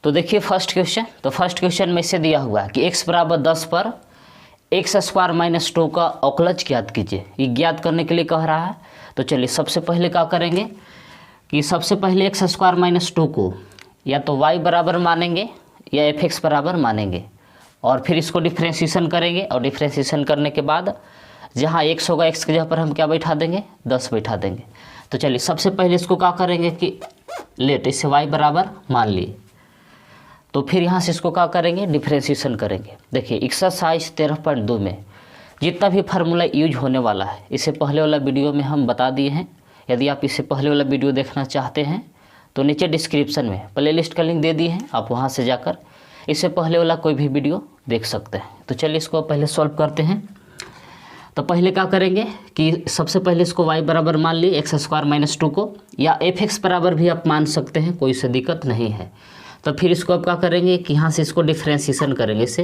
तो देखिए first question, तो फर्स्ट क्वेश्चन में से दिया हुआ है कि x बराबर 10 पर एक्स स्क्वायर माइनस 2 का अवकलज ज्ञात कीजिए। ये ज्ञात करने के लिए कह रहा है। तो चलिए सबसे पहले क्या करेंगे कि सबसे पहले एक्स स्क्वायर माइनस 2 को या तो y बराबर मानेंगे या एफ एक्स बराबर मानेंगे और फिर इसको डिफ्रेंशिएशन करेंगे और डिफ्रेंशिएशन करने के बाद जहाँ x होगा x की जगह पर हम क्या बैठा देंगे 10 बैठा देंगे। तो चलिए सबसे पहले इसको क्या करेंगे कि लेट इसे y बराबर मान लिए, तो फिर यहाँ से इसको क्या करेंगे डिफ्रेंशिएशन करेंगे। देखिए एक्सरसाइज 13.2 में जितना भी फार्मूला यूज होने वाला है इसे पहले वाला वीडियो में हम बता दिए हैं। यदि आप इससे पहले वाला वीडियो देखना चाहते हैं तो नीचे डिस्क्रिप्शन में प्लेलिस्ट का लिंक दे दिए हैं, आप वहाँ से जाकर इससे पहले वाला कोई भी वीडियो देख सकते हैं। तो चलिए इसको पहले सॉल्व करते हैं। तो पहले क्या करेंगे कि सबसे पहले इसको y बराबर मान लिए एक्स स्क्वायर माइनस 2 को, या एफ एक्स बराबर भी आप मान सकते हैं, कोई सा दिक्कत नहीं है। तो फिर इसको अब क्या करेंगे कि यहाँ से इसको डिफ्रेंशिएशन करेंगे इसे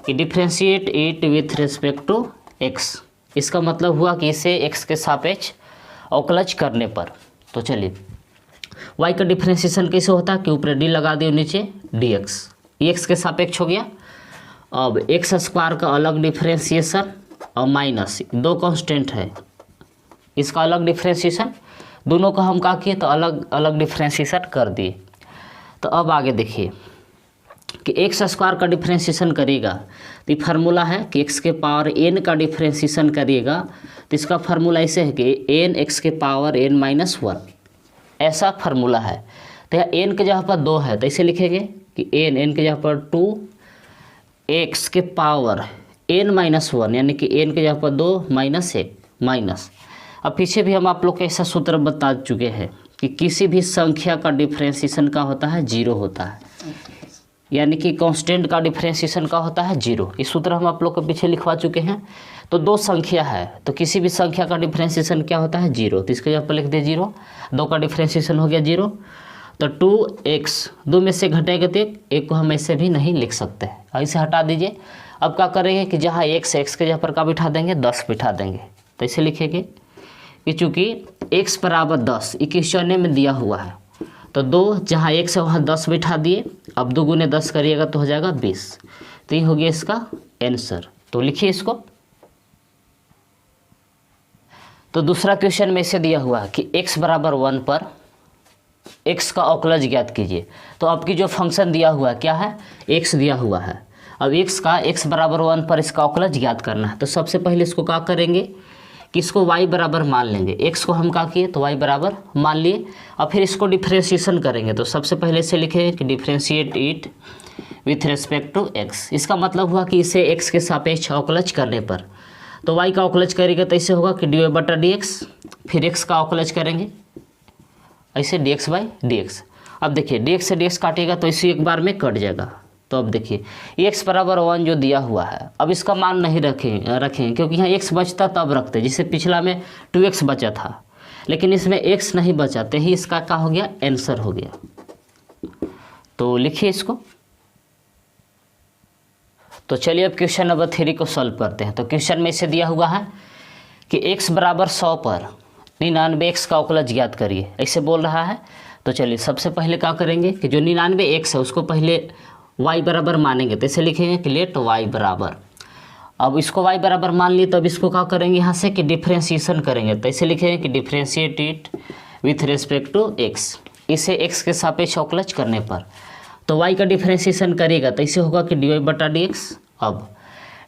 कि differentiate it with respect to x। इसका मतलब हुआ कि इसे x के सापेक्ष अवकलज करने पर। तो चलिए y का डिफ्रेंशिएशन कैसे होता है कि ऊपर d लगा दिए नीचे dx, ये x के सापेक्ष हो गया। अब एक्स स्क्वायर का अलग डिफ्रेंशिएशन और माइनस दो कांस्टेंट है, इसका अलग डिफ्रेंशिएशन, दोनों का हम क्या किए तो अलग अलग डिफ्रेंशिएशन कर दिए। तो अब आगे देखिए कि एक्स स्क्वायर का डिफ्रेंशिएशन करिएगा तो फार्मूला है कि एक्स के पावर एन का डिफ्रेंशिएशन करिएगा तो इसका फार्मूला ऐसे है कि एन एक्स के पावर एन माइनस 1, ऐसा फार्मूला है। तो यहाँ एन के जगह पर 2 है तो ऐसे लिखेंगे कि एन के जगह पर 2 एक्स के पावर एन माइनस 1, यानी कि एन के जगह पर 2 माइनस 1 माइनस। अब पीछे भी हम आप लोग को ऐसा सूत्र बता चुके हैं कि किसी भी संख्या का डिफ्रेंशिएशन का होता है 0 होता है, यानी कि कांस्टेंट का डिफ्रेंशिएशन का होता है 0। इस सूत्र हम आप लोग को पीछे लिखवा चुके हैं। तो दो संख्या है तो किसी भी संख्या का डिफ्रेंशिएशन क्या होता है 0, तो इसके जगह पर लिख दे 0, 2 का डिफ्रेंशिएशन हो गया 0। तो 2x 2 में से घटेगा तो 1 को हम ऐसे भी नहीं लिख सकते, ऐसे हटा दीजिए। अब क्या करेंगे कि जहाँ x के जगह पर क्या बिठा देंगे 10 बिठा देंगे। तो ऐसे लिखेंगे कि चूँकि x बराबर 10 क्वेश्चन में दिया हुआ है तो 2 जहाँ x है वहाँ 10 बिठा दिए। अब 2 गुने 10 करिएगा तो हो जाएगा 20। तो ये हो गया इसका आंसर। तो लिखिए इसको। तो दूसरा क्वेश्चन में इसे दिया हुआ है कि x बराबर 1 पर x का अवकलज ज्ञात कीजिए। तो आपकी जो फंक्शन दिया हुआ है क्या है, x दिया हुआ है। अब x बराबर 1 पर इसका अवकलज ज्ञात करना है। तो सबसे पहले इसको क्या करेंगे कि इसको y बराबर मान लेंगे। x को हम क्या किए तो y बराबर मान लिए। और फिर इसको डिफ्रेंशिएशन करेंगे। तो सबसे पहले से लिखेंगे कि differentiate it with respect to x। इसका मतलब हुआ कि इसे x के सापेक्ष अवकलज करने पर। तो y का अवकलज करेंगे तो ऐसे होगा कि dy बटा dx, फिर x का अवकलज करेंगे ऐसे dx बाई dx। अब देखिए dx से dx काटेगा तो इसी एक बार में कट जाएगा। तो अब देखिए x बराबर 1 जो दिया हुआ है, अब इसका मान नहीं रखें क्योंकि यहाँ x बचता तब रखते, जिसे पिछला में 2x बचा था, लेकिन इसमें x नहीं बचाते ही इसका क्या हो गया आंसर हो गया। तो लिखिए इसको। तो चलिए अब क्वेश्चन नंबर 3 को सॉल्व करते हैं। तो क्वेश्चन में इसे दिया हुआ है कि x बराबर 100 पर 99x का अवकलज ज्ञात करिए, ऐसे बोल रहा है। तो चलिए सबसे पहले क्या करेंगे कि जो 99x है उसको पहले y बराबर मानेंगे। तो ऐसे लिखेंगे कि लेट y बराबर, अब इसको y बराबर मान लिए तो अब इसको क्या करेंगे यहाँ से कि डिफ्रेंशिएशन करेंगे। तो ऐसे लिखेंगे कि differentiate it with respect to x, इसे x के सापेक्ष अवकलज करने पर। तो y का डिफ्रेंशिएशन करेगा तो ऐसे होगा कि dy बटा dx। अब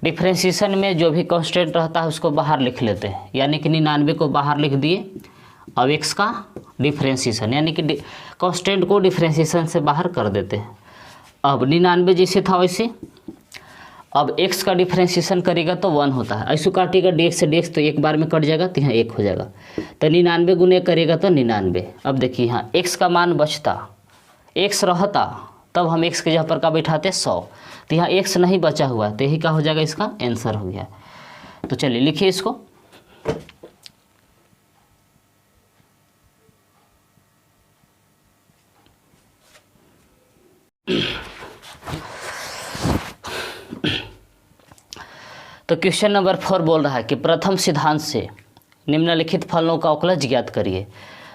डिफ्रेंशिएशन में जो भी कांस्टेंट रहता है उसको बाहर लिख लेते हैं, यानी कि 99 को बाहर लिख दिए। अब x का डिफ्रेंशिएशन यानी कि कांस्टेंट को डिफ्रेंशिएशन से बाहर कर देते हैं। अब 99 जैसे था वैसे, अब x का डिफ्रेंशिएशन करेगा तो 1 होता है, ऐसे काटेगा dx से dx तो एक बार में कट जाएगा तो यहाँ 1 हो जाएगा। तो 99 गुने करेगा तो 99। अब देखिए यहाँ x का मान बचता, x रहता तब हम x के जगह पर का बैठाते 100, तो यहाँ x नहीं बचा हुआ है तो यही क्या हो जाएगा इसका आंसर हो गया। तो चलिए लिखिए इसको। तो क्वेश्चन नंबर 4 बोल रहा है कि प्रथम सिद्धांत से निम्नलिखित फलों का अवकलज ज्ञात करिए।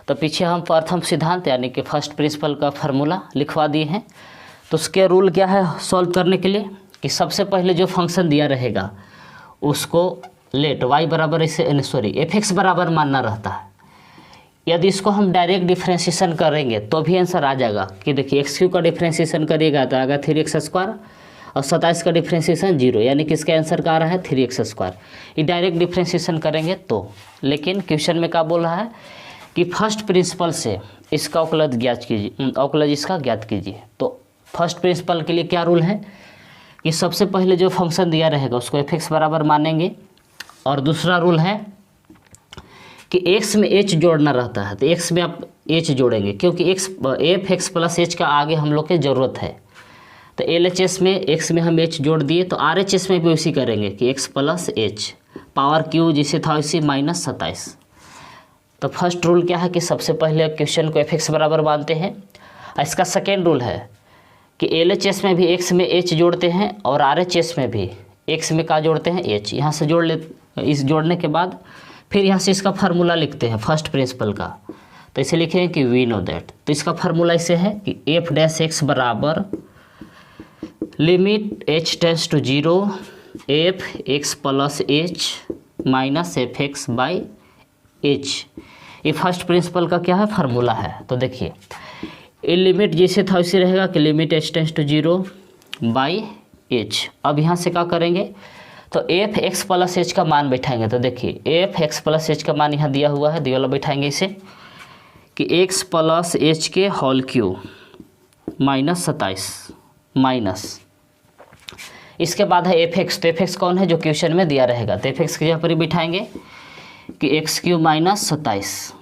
तो पीछे हम प्रथम सिद्धांत यानी कि फर्स्ट प्रिंसिपल का फार्मूला लिखवा दिए हैं। तो उसके रूल क्या है सॉल्व करने के लिए कि सबसे पहले जो फंक्शन दिया रहेगा उसको लेट y बराबर इसे सॉरी एफ एक्स बराबर मानना रहता है। यदि इसको हम डायरेक्ट डिफ्रेंशिएशन करेंगे तो भी आंसर आ जाएगा कि देखिए एक्स क्यू का डिफ्रेंशिएशन करिएगा तो आएगा 3x² और 27 का डिफ्रेंशिएशन 0, यानी कि इसका आंसर का आ रहा है 3x²। ये डायरेक्ट डिफ्रेंशिएशन करेंगे तो, लेकिन क्वेश्चन में क्या बोल रहा है कि फर्स्ट प्रिंसिपल से इसका अवकलज ज्ञात कीजिए, अवकलज इसका ज्ञात कीजिए। तो फर्स्ट प्रिंसिपल के लिए क्या रूल है कि सबसे पहले जो फंक्शन दिया रहेगा उसको एफ एक्स बराबर मानेंगे, और दूसरा रूल है कि x में h जोड़ना रहता है तो x में आप h जोड़ेंगे, क्योंकि एफ एक्स प्लस h का आगे हम लोग की ज़रूरत है। तो LHS में x में हम h जोड़ दिए तो RHS में भी उसी करेंगे कि x plus h power q जिसे था उसी -27। तो फर्स्ट रूल क्या है कि सबसे पहले क्वेश्चन को एफ एक्स बराबर मानते हैं। इसका सेकेंड रूल है कि LHS में भी x में h जोड़ते हैं और RHS में भी x में का जोड़ते हैं h। यहाँ से जोड़ ले, इस जोड़ने के बाद फिर यहाँ से इसका फार्मूला लिखते हैं फर्स्ट प्रिंसिपल का। तो इसे लिखेंगे कि वी नो दैट, तो इसका फार्मूला इसे है कि एफ डैश एक्स बराबर limit h tends to 0 F X plus H minus F X by H. ये फर्स्ट प्रिंसिपल का क्या है फार्मूला है। तो देखिए ये लिमिट जैसे था वैसे रहेगा कि limit h tends to 0 by H. अब यहाँ से क्या करेंगे तो एफ एक्स प्लस एच का मान बैठाएंगे। तो देखिए एफ एक्स प्लस एच का मान यहाँ दिया हुआ है, दिया वाला बैठाएंगे इसे कि एक्स प्लस एच के होल क्यू -27 माइनस इसके बाद है एफ एक्स। तो एफ एक्स कौन है जो क्वेश्चन में दिया रहेगा, तो एफ एक्स के यहाँ पर ही बिठाएंगे कि एक्स क्यू -27।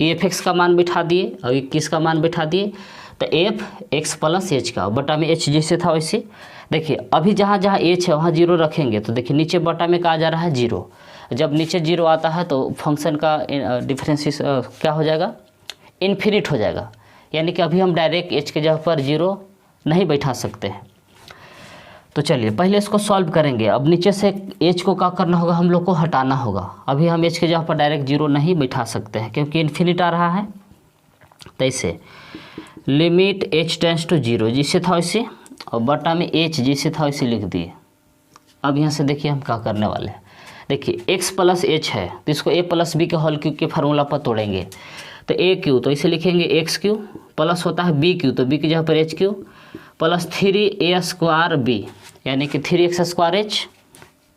ये एफ एक्स का मान बिठा दिए और 21 का मान बिठा दिए। तो एफ एक्स प्लस एच का बटा में एच जैसे था वैसे देखिए अभी जहाँ जहाँ एच है वहाँ 0 रखेंगे तो देखिए नीचे बटा में कहा जा रहा है 0। जब नीचे 0 आता है तो फंक्शन का डिफरेंस क्या हो जाएगा इन्फिनिट हो जाएगा, यानी कि अभी हम डायरेक्ट एच के जगह पर 0 नहीं बैठा सकते हैं। तो चलिए पहले इसको सॉल्व करेंगे। अब नीचे से एच को क्या करना होगा हम लोग को हटाना होगा। अभी हम एच के जगह पर डायरेक्ट 0 नहीं बैठा सकते हैं क्योंकि इन्फिनिट आ रहा है। तो इसे लिमिट h टेंस टू 0 जिससे था वैसे और बटा में h जिसे था वैसे लिख दिए। अब यहाँ से देखिए हम क्या करने वाले हैं। देखिए x प्लस एच है तो इसको a प्लस बी के होल क्यू के फार्मूला पर तोड़ेंगे। तो ए क्यू तो इसे लिखेंगे एक्स क्यू प्लस होता है बी क्यू, तो बी की जगह पर H Q plus 3a² B, यानी कि 3x²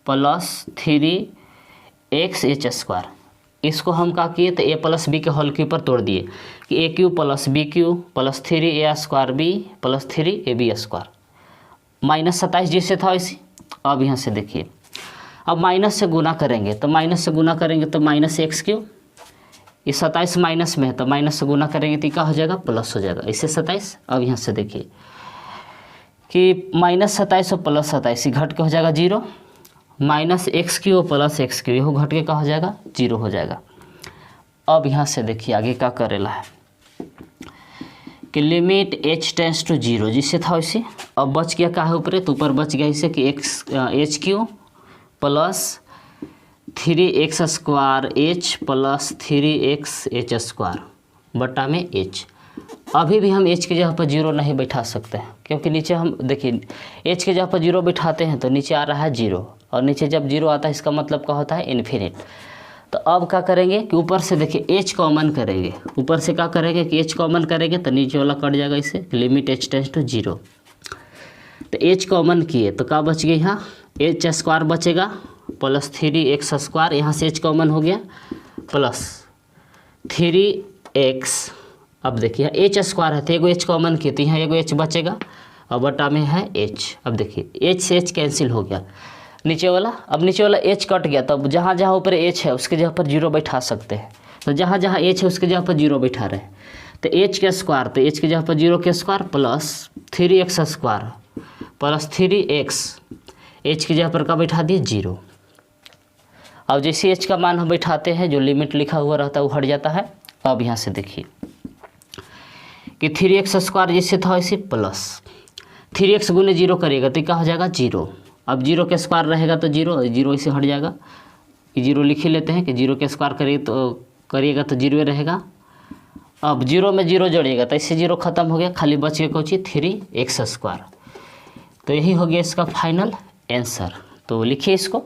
प्लस 3xh²। इसको हम क्या किए तो a प्लस बी के होल क्यू पर तोड़ दिए कि a cube plus b cube plus 3a² b plus 3ab² -27 जिससे था वैसे। अब यहाँ से देखिए अब माइनस से गुना करेंगे तो माइनस से गुना करेंगे तो -x3, ये 27 माइनस में है तो माइनस से गुना करेंगे तो क्या हो जाएगा प्लस हो जाएगा इससे 27। अब यहाँ से देखिए कि -27 और प्लस 27 घट के हो जाएगा 0, -x3 प्लस x3 यह घट के क्या हो जाएगा 0 हो जाएगा। अब यहाँ से देखिए आगे क्या करेला है कि लिमिट h टेंस टू 0 जिससे था वैसे। अब बच गया क्या है ऊपर, तो ऊपर बच गया इसे कि HQ plus 3x² plus 3xh² बटा में h। अभी भी हम h की जगह पर 0 नहीं बैठा सकते हैं क्योंकि नीचे हम देखिए h की जगह पर 0 बैठाते हैं तो नीचे आ रहा है 0 और नीचे जब 0 आता है इसका मतलब क्या होता है इन्फिनिट। तो अब क्या करेंगे कि ऊपर से देखिए h कॉमन करेंगे, ऊपर से क्या करेंगे कि h कॉमन करेंगे तो नीचे वाला कट जाएगा इसे लिमिट h टेंस टू 0। तो h कॉमन किए तो क्या बच गया यहाँ h² बचेगा प्लस 3x², यहाँ से h कॉमन हो गया प्लस 3x। अब देखिए h² है तो एगो h कॉमन किए तो यहाँ एगो h बचेगा और बटा में है h। अब देखिए h से h कैंसिल हो गया नीचे वाला। अब नीचे वाला h कट गया तब जहाँ जहाँ ऊपर h है उसके जगह पर 0 बैठा सकते हैं। तो जहाँ जहाँ h है उसके जगह पर 0 बैठा रहे तो h के स्क्वायर तो h की जगह पर 0 के square plus 3x² plus 3x h की जगह पर का बैठा दिए 0। अब जैसे h का मान हम बैठाते हैं जो लिमिट लिखा हुआ रहता है वो हट जाता है। अब यहाँ से देखिए कि 3x² जैसे था वैसे प्लस 3x गुने 0 करिएगा तो क्या हो जाएगा 0। अब 0 के स्क्वायर रहेगा तो 0 इसे हट जाएगा, ये 0 लिख ही लेते हैं कि 0 के स्क्वायर करिएगा तो 0 रहेगा अब जीरो में जीरो जोड़िएगा तो इससे जीरो खत्म हो गया, खाली बच गया कुछ 3x²। तो यही हो गया इसका फाइनल आंसर। तो लिखिए इसको।